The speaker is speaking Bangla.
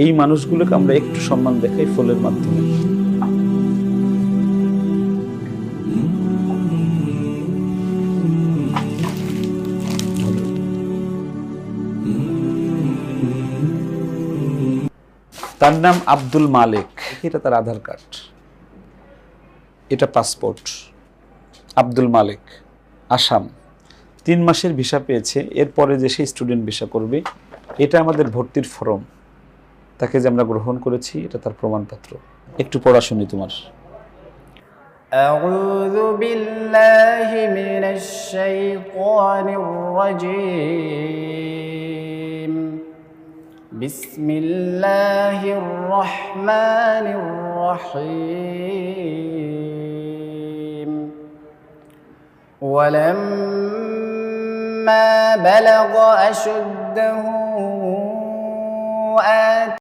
এই মানুষগুলোকে আমরা একটু সম্মান দেখাই ফুলের মাধ্যমে। তার নাম আব্দুল মালিক, এটা তার আধার কার্ড, এটা পাসপোর্ট। আব্দুল মালিক, আসাম, 3 মাসের ভিসা পেয়েছে। এরপরে যে সেই স্টুডেন্ট ভিসা করবে, এটা আমাদের ভর্তির ফর্ম, তাকে যে আমরা গ্রহণ করেছি এটা তার প্রমাণপত্র। একটু পড়া শুনি তোমার। আউযু বিল্লাহি মিনাশ শাইতানির রাজীম। বিসমিল্লাহির রহমানির রহিম। ওয়ালাম্মা বালাগা আশুদ্দাহু